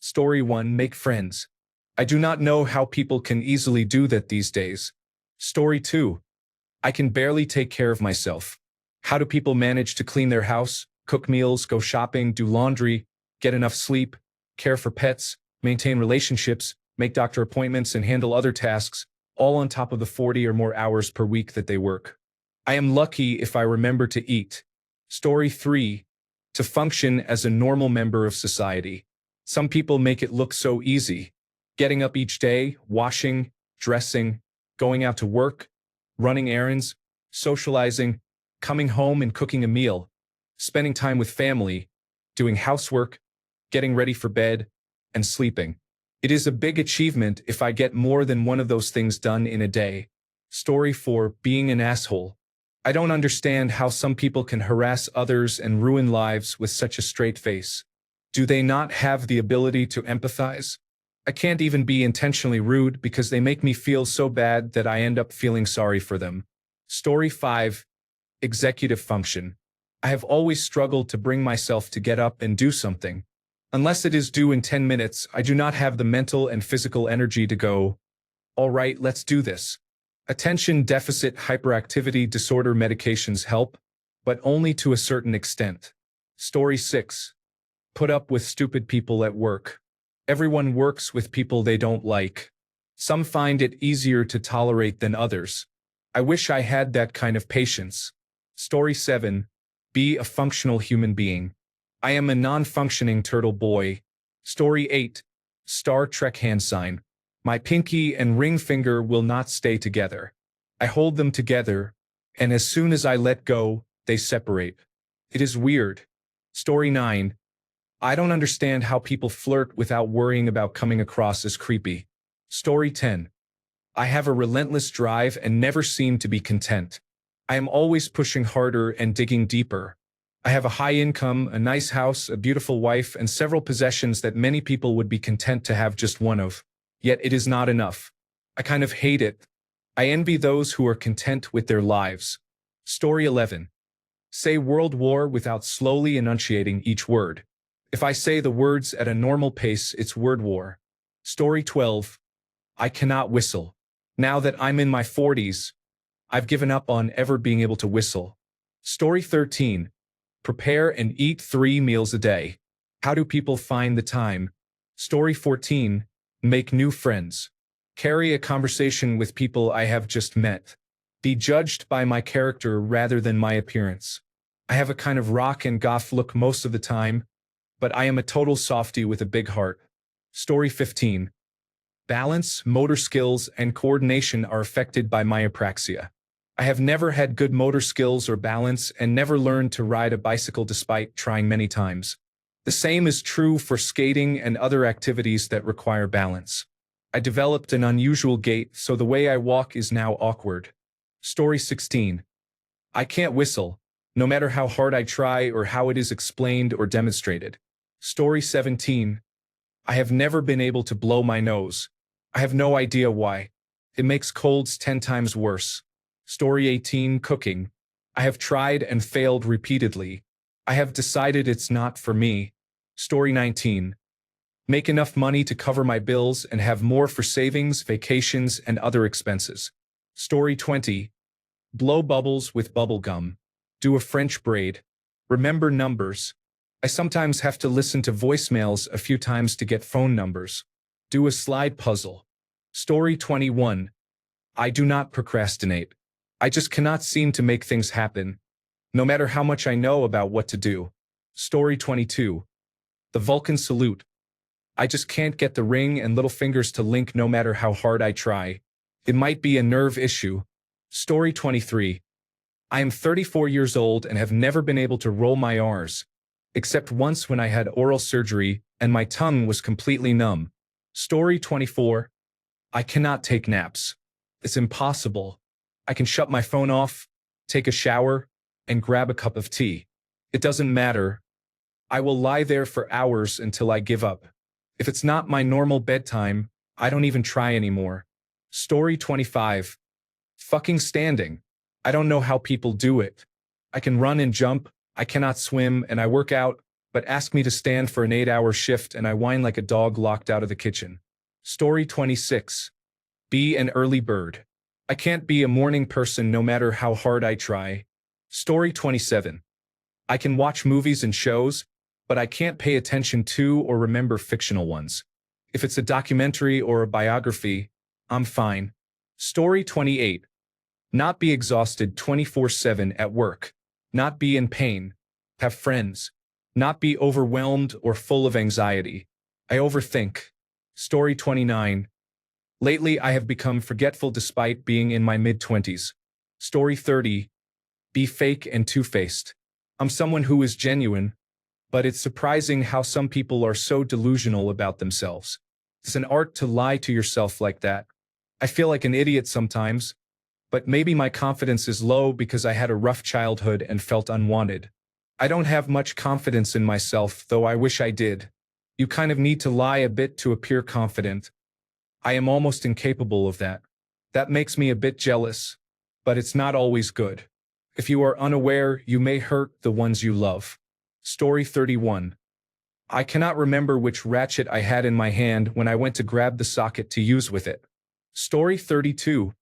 Story 1. Make friends. I do not know how people can easily do that these days. Story 2. I can barely take care of myself. How do people manage to clean their house, cook meals, go shopping, do laundry, get enough sleep, care for pets, maintain relationships, make doctor appointments, and handle other tasks, all on top of the 40 or more hours per week that they work? I am lucky if I remember to eat. Story 3. To function as a normal member of society. Some people make it look so easy. Getting up each day, washing, dressing, going out to work, running errands, socializing, coming home and cooking a meal, spending time with family, doing housework, getting ready for bed, and sleeping. It is a big achievement if I get more than one of those things done in a day. Story 4. Being an asshole. I don't understand how some people can harass others and ruin lives with such a straight face. Do they not have the ability to empathize? I can't even be intentionally rude because they make me feel so bad that I end up feeling sorry for them. Story 5. Executive function. I have always struggled to bring myself to get up and do something. Unless it is due in 10 minutes, I do not have the mental and physical energy to go, all right, let's do this. Attention deficit hyperactivity disorder medications help, but only to a certain extent. Story 6. Put up with stupid people at work. Everyone works with people they don't like. Some find it easier to tolerate than others. I wish I had that kind of patience. Story 7. Be a functional human being. I am a non-functioning turtle boy. Story 8. Star Trek hand sign. My pinky and ring finger will not stay together. I hold them together, and as soon as I let go, they separate. It is weird. Story 9. I don't understand how people flirt without worrying about coming across as creepy. Story 10. I have a relentless drive and never seem to be content. I am always pushing harder and digging deeper. I have a high income, a nice house, a beautiful wife, and several possessions that many people would be content to have just one of. Yet it is not enough. I kind of hate it. I envy those who are content with their lives. Story 11. Say World War without slowly enunciating each word. If I say the words at a normal pace, it's word war. Story 12. I cannot whistle. Now that I'm in my 40s, I've given up on ever being able to whistle. Story 13. Prepare and eat 3 meals a day. How do people find the time? Story 14. Make new friends. Carry a conversation with people I have just met. Be judged by my character rather than my appearance. I have a kind of rock and goth look most of the time, but I am a total softie with a big heart. Story 15. Balance, motor skills, and coordination are affected by myopraxia. I have never had good motor skills or balance and never learned to ride a bicycle despite trying many times. The same is true for skating and other activities that require balance. I developed an unusual gait, so the way I walk is now awkward. Story 16. I can't whistle, no matter how hard I try or how it is explained or demonstrated. Story 17. I have never been able to blow my nose. I have no idea why. It makes colds 10 times worse. Story 18. Cooking. I have tried and failed repeatedly. I have decided it's not for me. Story 19. Make enough money to cover my bills and have more for savings, vacations, and other expenses. Story 20. Blow bubbles with bubble gum. Do a French braid. Remember numbers. I sometimes have to listen to voicemails a few times to get phone numbers. Do a slide puzzle. Story 21. I do not procrastinate. I just cannot seem to make things happen, no matter how much I know about what to do. Story 22. The Vulcan salute. I just can't get the ring and little fingers to link no matter how hard I try. It might be a nerve issue. Story 23. I am 34 years old and have never been able to roll my R's, except once when I had oral surgery and my tongue was completely numb. Story 24. I cannot take naps. It's impossible. I can shut my phone off, take a shower, and grab a cup of tea. It doesn't matter. I will lie there for hours until I give up. If it's not my normal bedtime, I don't even try anymore. Story 25. Fucking standing. I don't know how people do it. I can run and jump, I cannot swim, and I work out, but ask me to stand for an 8-hour shift and I whine like a dog locked out of the kitchen. Story 26. Be an early bird. I can't be a morning person no matter how hard I try. Story 27. I can watch movies and shows, but I can't pay attention to or remember fictional ones. If it's a documentary or a biography, I'm fine. Story 28. Not be exhausted 24/7 at work. Not be in pain. Have friends. Not be overwhelmed or full of anxiety. I overthink. Story 29. Lately, I have become forgetful despite being in my mid-20s. Story 30. Be fake and two-faced. I'm someone who is genuine, but it's surprising how some people are so delusional about themselves. It's an art to lie to yourself like that. I feel like an idiot sometimes, but maybe my confidence is low because I had a rough childhood and felt unwanted. I don't have much confidence in myself, though I wish I did. You kind of need to lie a bit to appear confident. I am almost incapable of that. That makes me a bit jealous, but it's not always good. If you are unaware, you may hurt the ones you love. Story 31. I cannot remember which ratchet I had in my hand when I went to grab the socket to use with it. Story 32.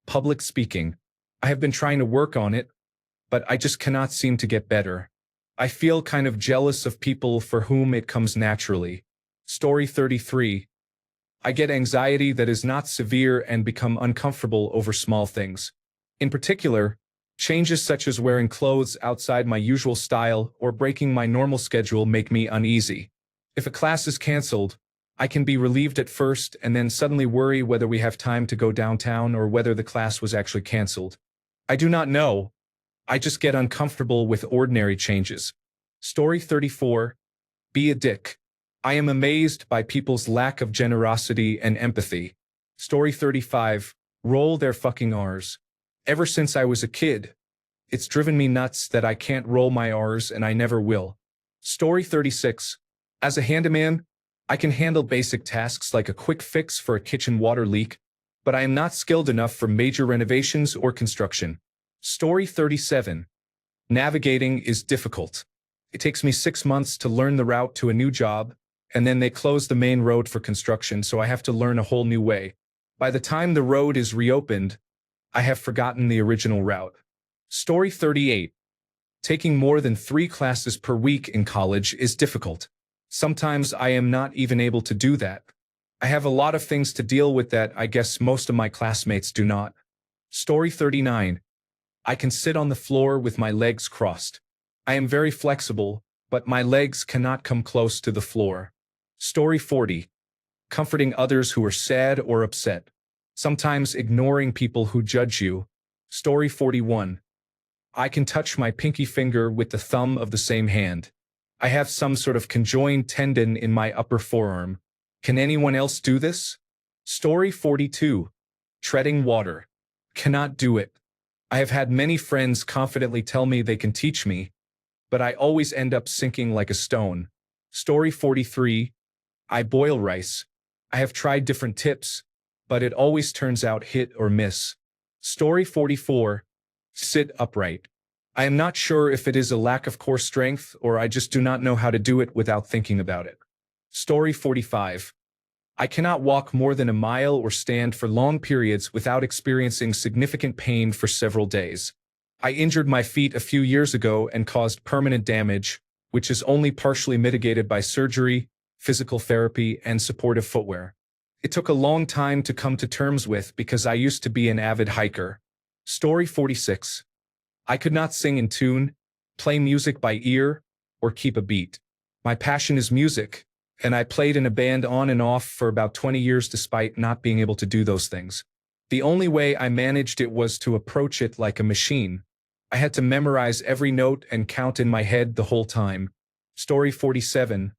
Public speaking. I have been trying to work on it, but I just cannot seem to get better. I feel kind of jealous of people for whom it comes naturally. Story 33. I get anxiety that is not severe and become uncomfortable over small things. In particular, changes such as wearing clothes outside my usual style or breaking my normal schedule make me uneasy. If a class is canceled, I can be relieved at first and then suddenly worry whether we have time to go downtown or whether the class was actually canceled. I do not know. I just get uncomfortable with ordinary changes. Story 34. Be a dick. I am amazed by people's lack of generosity and empathy. Story 35. Roll their fucking R's. Ever since I was a kid, it's driven me nuts that I can't roll my R's and I never will. Story 36. As a handyman, I can handle basic tasks like a quick fix for a kitchen water leak, but I am not skilled enough for major renovations or construction. Story 37. Navigating is difficult. It takes me 6 months to learn the route to a new job, and then they close the main road for construction, so I have to learn a whole new way. By the time the road is reopened, I have forgotten the original route. Story 38. Taking more than 3 classes per week in college is difficult. Sometimes I am not even able to do that. I have a lot of things to deal with that I guess most of my classmates do not. Story 39. I can sit on the floor with my legs crossed. I am very flexible, but my legs cannot come close to the floor. Story 40. Comforting others who are sad or upset. Sometimes ignoring people who judge you. Story 41. I can touch my pinky finger with the thumb of the same hand. I have some sort of conjoined tendon in my upper forearm. Can anyone else do this? Story 42. Treading water. Cannot do it. I have had many friends confidently tell me they can teach me, but I always end up sinking like a stone. Story 43. I boil rice. I have tried different tips, but it always turns out hit or miss. Story 44. Sit upright. I am not sure if it is a lack of core strength or I just do not know how to do it without thinking about it. Story 45. I cannot walk more than a mile or stand for long periods without experiencing significant pain for several days. I injured my feet a few years ago and caused permanent damage, which is only partially mitigated by surgery, physical therapy, and supportive footwear. It took a long time to come to terms with because I used to be an avid hiker. Story 46. I could not sing in tune, play music by ear, or keep a beat. My passion is music, and I played in a band on and off for about 20 years despite not being able to do those things. The only way I managed it was to approach it like a machine. I had to memorize every note and count in my head the whole time. Story 47.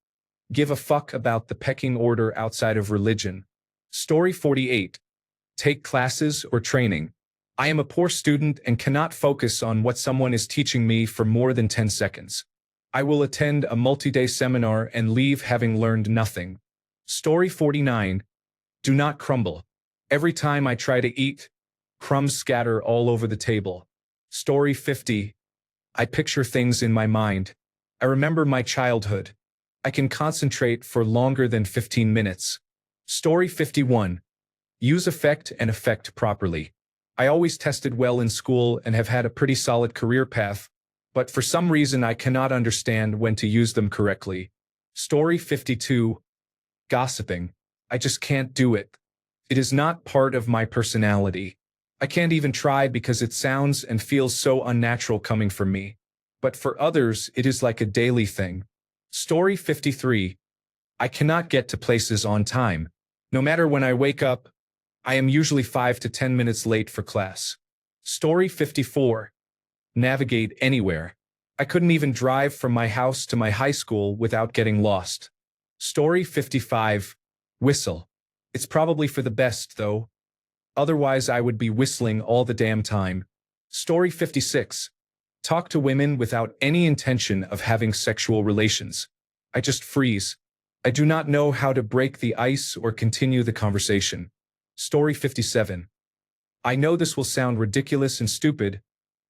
Give a fuck about the pecking order outside of religion. Story 48. Take classes or training. I am a poor student and cannot focus on what someone is teaching me for more than 10 seconds. I will attend a multi-day seminar and leave having learned nothing. Story 49. Do not crumble. Every time I try to eat, crumbs scatter all over the table. Story 50. I picture things in my mind. I remember my childhood. I can concentrate for longer than 15 minutes. Story 51. Use affect and effect properly. I always tested well in school and have had a pretty solid career path, but for some reason I cannot understand when to use them correctly. Story 52. Gossiping. I just can't do it. It is not part of my personality. I can't even try because it sounds and feels so unnatural coming from me. But for others, it is like a daily thing. Story 53. I cannot get to places on time. No matter when I wake up, I am usually 5 to 10 minutes late for class. Story 54. Navigate anywhere. I couldn't even drive from my house to my high school without getting lost. Story 55. Whistle. It's probably for the best, though. Otherwise, I would be whistling all the damn time. Story 56. Talk to women without any intention of having sexual relations. I just freeze. I do not know how to break the ice or continue the conversation. Story 57. I know this will sound ridiculous and stupid,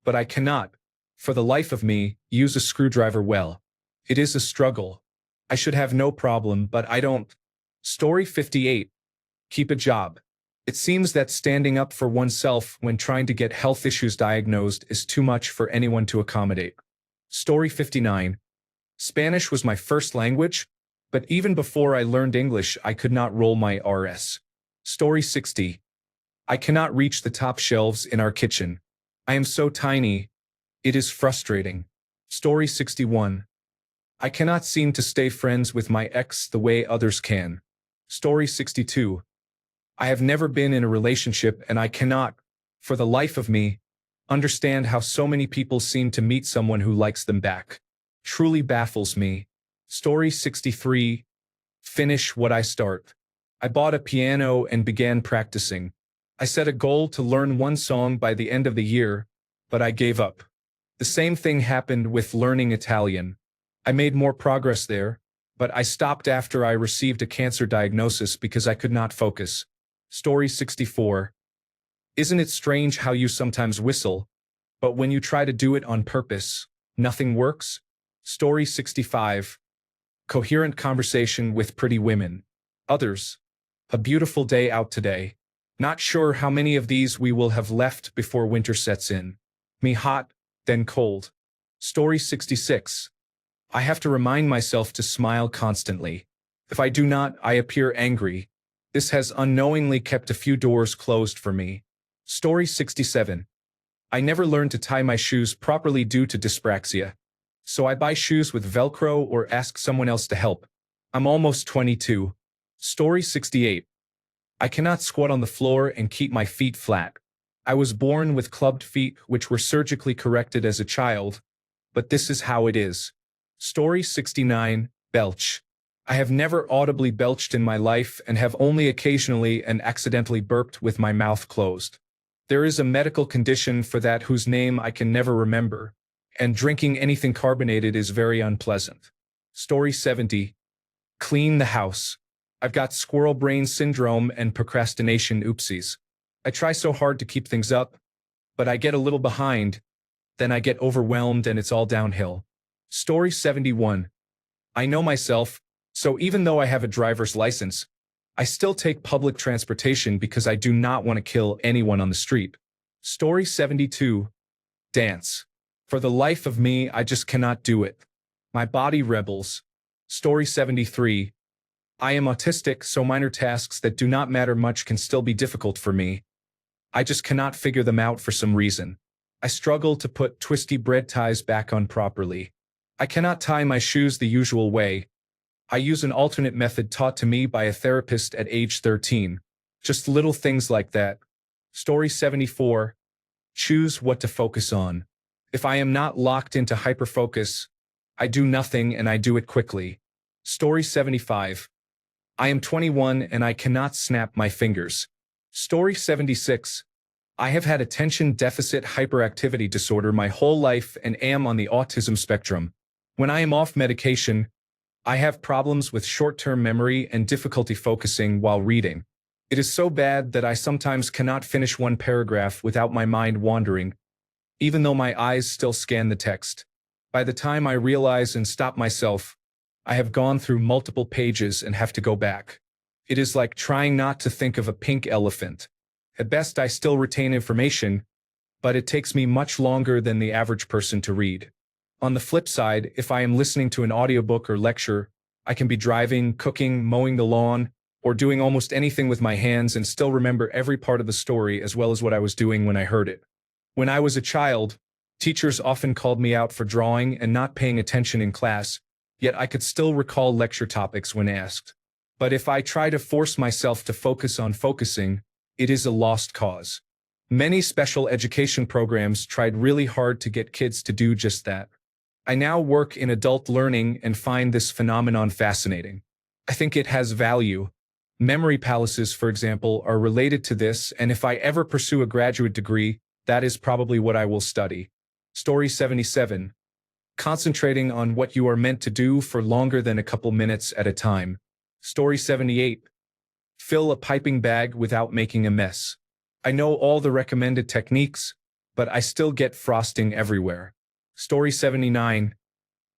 but I cannot, for the life of me, use a screwdriver well. It is a struggle. I should have no problem, but I don't. Story 58. Keep a job. It seems that standing up for oneself when trying to get health issues diagnosed is too much for anyone to accommodate. Story 59. Spanish was my first language, but even before I learned English, I could not roll my R's. Story 60. I cannot reach the top shelves in our kitchen. I am so tiny. It is frustrating. Story 61. I cannot seem to stay friends with my ex the way others can. Story 62. I have never been in a relationship and I cannot, for the life of me, understand how so many people seem to meet someone who likes them back. Truly baffles me. Story 63. Finish what I start. I bought a piano and began practicing. I set a goal to learn one song by the end of the year, but I gave up. The same thing happened with learning Italian. I made more progress there, but I stopped after I received a cancer diagnosis because I could not focus. Story 64. Isn't it strange how you sometimes whistle, but when you try to do it on purpose, nothing works? Story 65. Coherent conversation with pretty women. Others. A beautiful day out today. Not sure how many of these we will have left before winter sets in. Me hot, then cold. Story 66. I have to remind myself to smile constantly. If I do not, I appear angry. This has unknowingly kept a few doors closed for me. Story 67. I never learned to tie my shoes properly due to dyspraxia. So I buy shoes with Velcro or ask someone else to help. I'm almost 22. Story 68. I cannot squat on the floor and keep my feet flat. I was born with clubbed feet which were surgically corrected as a child, but this is how it is. Story 69. Belch. I have never audibly belched in my life and have only occasionally and accidentally burped with my mouth closed. There is a medical condition for that whose name I can never remember, and drinking anything carbonated is very unpleasant. Story 70. Clean the house. I've got squirrel brain syndrome and procrastination oopsies. I try so hard to keep things up, but I get a little behind, then I get overwhelmed and it's all downhill. Story 71. I know myself, so even though I have a driver's license, I still take public transportation because I do not want to kill anyone on the street. Story 72. Dance. For the life of me, I just cannot do it. My body rebels. Story 73. I am autistic, so minor tasks that do not matter much can still be difficult for me. I just cannot figure them out for some reason. I struggle to put twisty bread ties back on properly. I cannot tie my shoes the usual way. I use an alternate method taught to me by a therapist at age 13. Just little things like that. Story 74. Choose what to focus on. If I am not locked into hyperfocus, I do nothing and I do it quickly. Story 75. I am 21 and I cannot snap my fingers. Story 76. I have had attention deficit hyperactivity disorder my whole life and am on the autism spectrum. When I am off medication, I have problems with short-term memory and difficulty focusing while reading. It is so bad that I sometimes cannot finish one paragraph without my mind wandering, even though my eyes still scan the text. By the time I realize and stop myself, I have gone through multiple pages and have to go back. It is like trying not to think of a pink elephant. At best, I still retain information, but it takes me much longer than the average person to read. On the flip side, if I am listening to an audiobook or lecture, I can be driving, cooking, mowing the lawn, or doing almost anything with my hands and still remember every part of the story as well as what I was doing when I heard it. When I was a child, teachers often called me out for drawing and not paying attention in class, yet I could still recall lecture topics when asked. But if I try to force myself to focus on focusing, it is a lost cause. Many special education programs tried really hard to get kids to do just that. I now work in adult learning and find this phenomenon fascinating. I think it has value. Memory palaces, for example, are related to this, and if I ever pursue a graduate degree, that is probably what I will study. Story 77. Concentrating on what you are meant to do for longer than a couple minutes at a time. Story 78. Fill a piping bag without making a mess. I know all the recommended techniques, but I still get frosting everywhere. Story 79.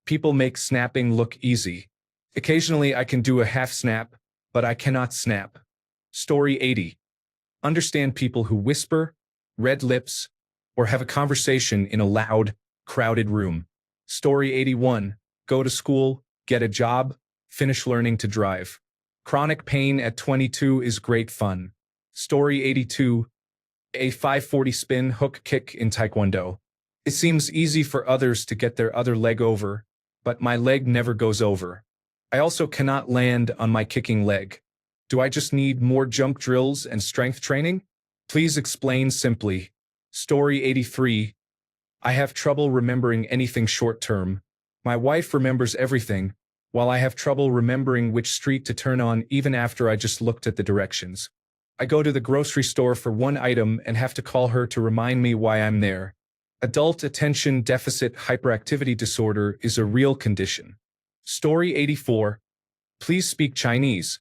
People make snapping look easy. Occasionally I can do a half snap, but I cannot snap. Story 80. Understand people who whisper, red lips, or have a conversation in a loud, crowded room. Story 81. Go to school, get a job, finish learning to drive. Chronic pain at 22 is great fun. Story 82. A 540 spin hook kick in Taekwondo. It seems easy for others to get their other leg over, but my leg never goes over. I also cannot land on my kicking leg. Do I just need more jump drills and strength training? Please explain simply. Story 83. I have trouble remembering anything short-term. My wife remembers everything, while I have trouble remembering which street to turn on even after I just looked at the directions. I go to the grocery store for one item and have to call her to remind me why I'm there. Adult attention deficit hyperactivity disorder is a real condition. Story 84. Please speak Chinese,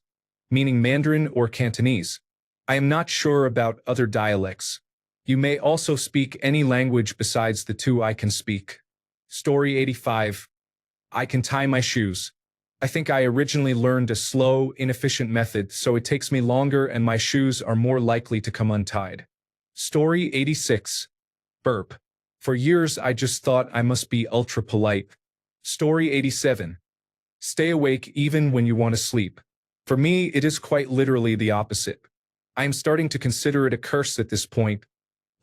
meaning Mandarin or Cantonese. I am not sure about other dialects. You may also speak any language besides the two I can speak. Story 85. I can tie my shoes. I think I originally learned a slow, inefficient method, so it takes me longer and my shoes are more likely to come untied. Story 86. Burp. For years I just thought I must be ultra polite. Story 87. Stay awake even when you want to sleep. For me, it is quite literally the opposite. I am starting to consider it a curse at this point,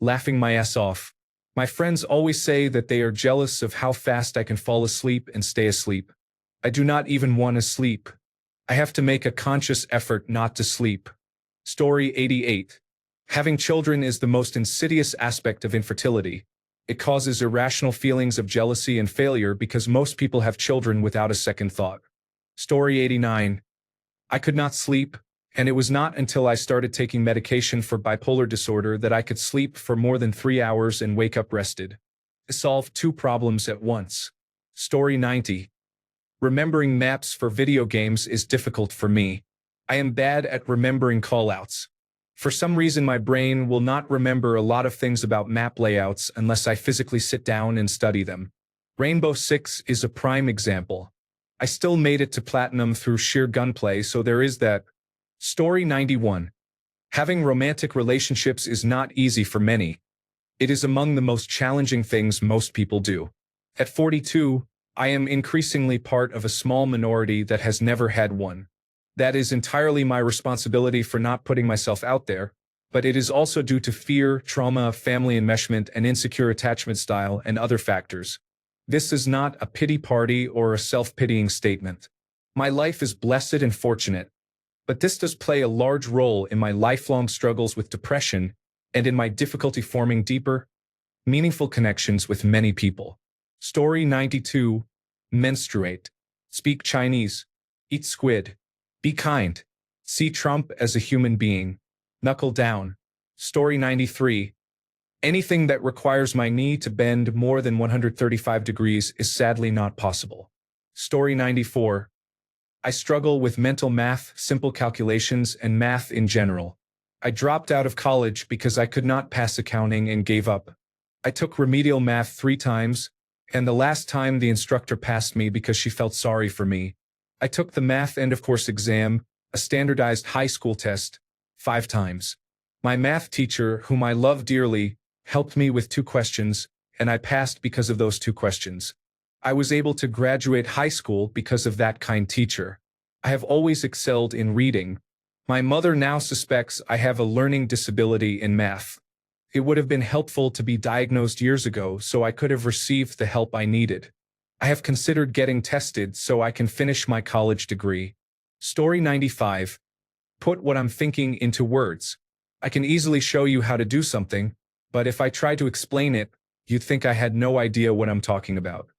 laughing my ass off. My friends always say that they are jealous of how fast I can fall asleep and stay asleep. I do not even want to sleep. I have to make a conscious effort not to sleep. Story 88. Having children is the most insidious aspect of infertility. It causes irrational feelings of jealousy and failure because most people have children without a second thought. Story 89. I could not sleep, and it was not until I started taking medication for bipolar disorder that I could sleep for more than 3 hours and wake up rested. I solved 2 problems at once. Story 90. Remembering maps for video games is difficult for me. I am bad at remembering callouts. For some reason, my brain will not remember a lot of things about map layouts unless I physically sit down and study them. Rainbow Six is a prime example. I still made it to platinum through sheer gunplay, so there is that. Story 91. Having romantic relationships is not easy for many. It is among the most challenging things most people do. At 42, I am increasingly part of a small minority that has never had one. That is entirely my responsibility for not putting myself out there, but it is also due to fear, trauma, family enmeshment, and insecure attachment style and other factors. This is not a pity party or a self-pitying statement. My life is blessed and fortunate, but this does play a large role in my lifelong struggles with depression and in my difficulty forming deeper, meaningful connections with many people. Story 92. Menstruate. Speak Chinese. Eat squid. Be kind. See Trump as a human being. Knuckle down. Story 93. Anything that requires my knee to bend more than 135 degrees is sadly not possible. Story 94. I struggle with mental math, simple calculations, and math in general. I dropped out of college because I could not pass accounting and gave up. I took remedial math 3 times, And the last time the instructor passed me because she felt sorry for me. I took the math end of course exam, a standardized high school test, 5 times. My math teacher, whom I love dearly, helped me with 2 questions, and I passed because of those 2 questions. I was able to graduate high school because of that kind teacher. I have always excelled in reading. My mother now suspects I have a learning disability in math. It would have been helpful to be diagnosed years ago so I could have received the help I needed. I have considered getting tested so I can finish my college degree. Story 95. Put what I'm thinking into words. I can easily show you how to do something, but if I try to explain it, you'd think I had no idea what I'm talking about.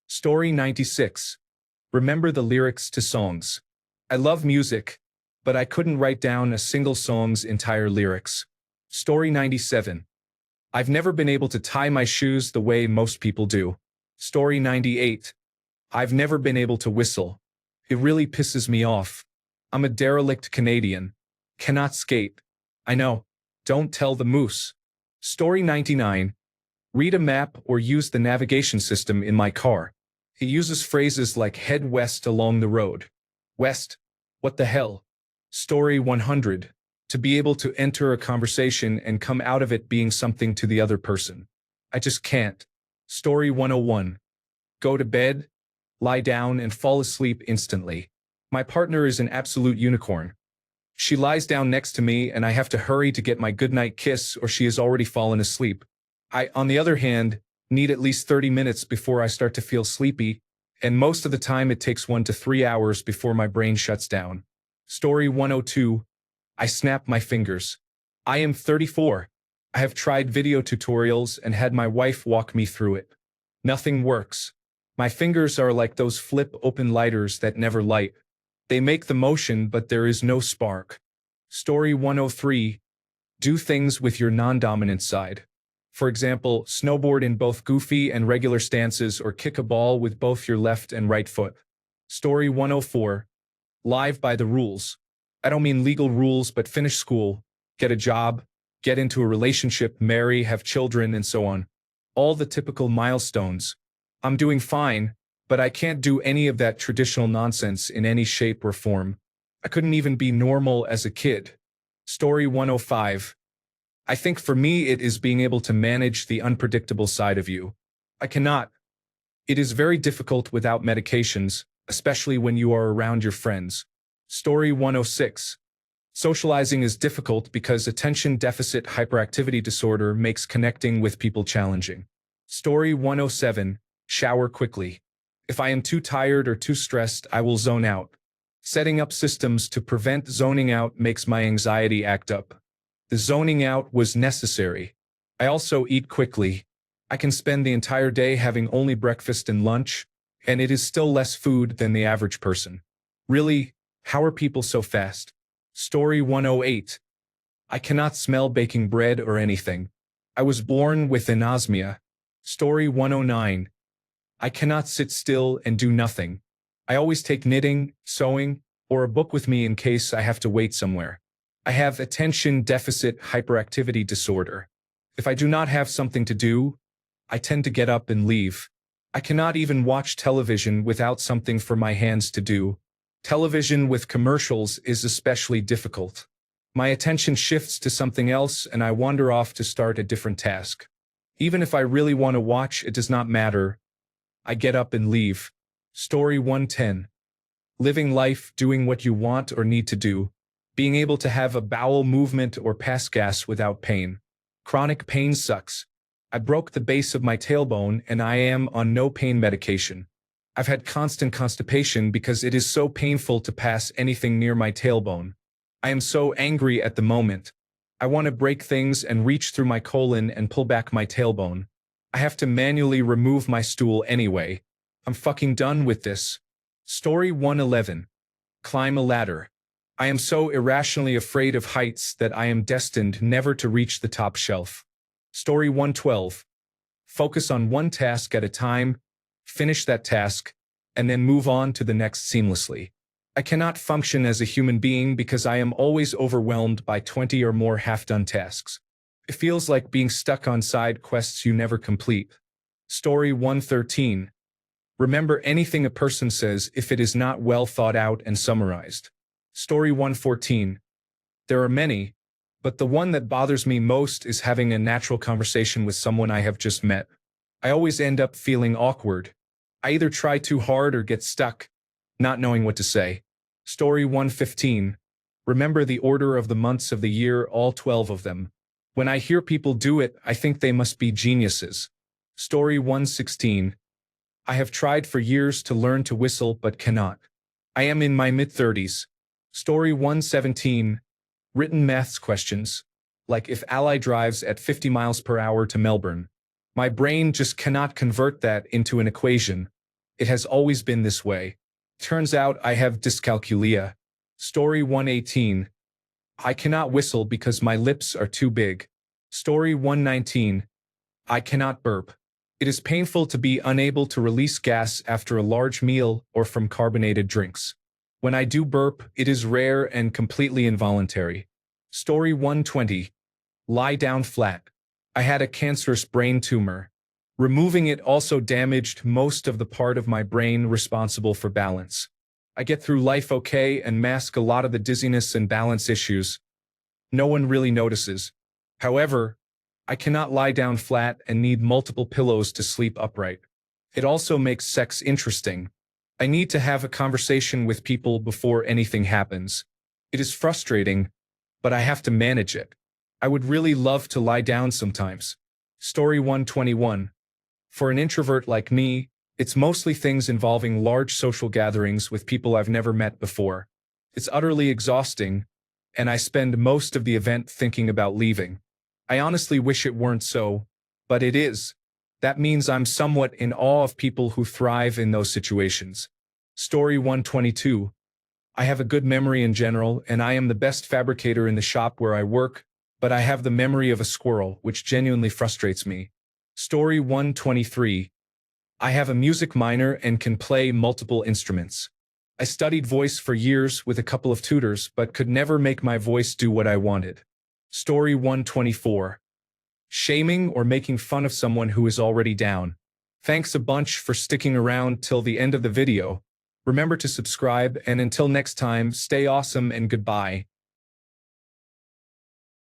Story 96. Remember the lyrics to songs. I love music, but I couldn't write down a single song's entire lyrics. Story 97. I've never been able to tie my shoes the way most people do. Story 98. I've never been able to whistle. It really pisses me off. I'm a derelict Canadian. Cannot skate. I know. Don't tell the moose. Story 99. Read a map or use the navigation system in my car. It uses phrases like head west along the road. West? What the hell? Story 100. To be able to enter a conversation and come out of it being something to the other person. I just can't. Story 101. Go to bed, lie down and fall asleep instantly. My partner is an absolute unicorn. She lies down next to me and I have to hurry to get my goodnight kiss or she has already fallen asleep. I, on the other hand, need at least 30 minutes before I start to feel sleepy, and most of the time it takes 1 to 3 hours before my brain shuts down. Story 102. I snap my fingers. I am 34. I have tried video tutorials and had my wife walk me through it. Nothing works. My fingers are like those flip-open lighters that never light. They make the motion, but there is no spark. Story 103. Do things with your non-dominant side. For example, snowboard in both goofy and regular stances or kick a ball with both your left and right foot. Story 104. Live by the rules. I don't mean legal rules, but finish school, get a job, get into a relationship, marry, have children, and so on. All the typical milestones. I'm doing fine, but I can't do any of that traditional nonsense in any shape or form. I couldn't even be normal as a kid. Story 105. I think for me it is being able to manage the unpredictable side of you. I cannot. It is very difficult without medications, especially when you are around your friends. Story 106. Socializing is difficult because attention deficit hyperactivity disorder makes connecting with people challenging. Story 107. Shower quickly. If I am too tired or too stressed, I will zone out. Setting up systems to prevent zoning out makes my anxiety act up. The zoning out was necessary. I also eat quickly. I can spend the entire day having only breakfast and lunch, and it is still less food than the average person. Really, how are people so fast? Story 108. I cannot smell baking bread or anything. I was born with anosmia. Story 109. I cannot sit still and do nothing. I always take knitting, sewing, or a book with me in case I have to wait somewhere. I have attention deficit hyperactivity disorder. If I do not have something to do, I tend to get up and leave. I cannot even watch television without something for my hands to do. Television with commercials is especially difficult. My attention shifts to something else and I wander off to start a different task. Even if I really want to watch, it does not matter. I get up and leave. Story 110. Living life, doing what you want or need to do. Being able to have a bowel movement or pass gas without pain. Chronic pain sucks. I broke the base of my tailbone and I am on no pain medication. I've had constant constipation because it is so painful to pass anything near my tailbone. I am so angry at the moment. I want to break things and reach through my colon and pull back my tailbone. I have to manually remove my stool anyway. I'm fucking done with this. Story 111. Climb a ladder. I am so irrationally afraid of heights that I am destined never to reach the top shelf. Story 112. Focus on one task at a time, finish that task, and then move on to the next seamlessly. I cannot function as a human being because I am always overwhelmed by 20 or more half-done tasks. It feels like being stuck on side quests you never complete. Story 113. Remember anything a person says if it is not well thought out and summarized. Story 114. There are many, but the one that bothers me most is having a natural conversation with someone I have just met. I always end up feeling awkward. I either try too hard or get stuck, not knowing what to say. Story 115. Remember the order of the months of the year, all 12 of them. When I hear people do it, I think they must be geniuses. Story 116. I have tried for years to learn to whistle but cannot. I am in my mid-30s. Story 117. Written maths questions, like if Ally drives at 50 miles per hour to Melbourne. My brain just cannot convert that into an equation. It has always been this way. Turns out I have dyscalculia. Story 118. I cannot whistle because my lips are too big. Story 119. I cannot burp. It is painful to be unable to release gas after a large meal or from carbonated drinks. When I do burp, it is rare and completely involuntary. Story 120. Lie down flat. I had a cancerous brain tumor. Removing it also damaged most of the part of my brain responsible for balance. I get through life okay and mask a lot of the dizziness and balance issues. No one really notices. However, I cannot lie down flat and need multiple pillows to sleep upright. It also makes sex interesting. I need to have a conversation with people before anything happens. It is frustrating, but I have to manage it. I would really love to lie down sometimes. Story 121. For an introvert like me, it's mostly things involving large social gatherings with people I've never met before. It's utterly exhausting, and I spend most of the event thinking about leaving. I honestly wish it weren't so, but it is. That means I'm somewhat in awe of people who thrive in those situations. Story 122. I have a good memory in general, and I am the best fabricator in the shop where I work, but I have the memory of a squirrel, which genuinely frustrates me. Story 123. I have a music minor and can play multiple instruments. I studied voice for years with a couple of tutors, but could never make my voice do what I wanted. Story 124. Shaming or making fun of someone who is already down. Thanks a bunch for sticking around till the end of the video. Remember to subscribe, and until next time, stay awesome and goodbye.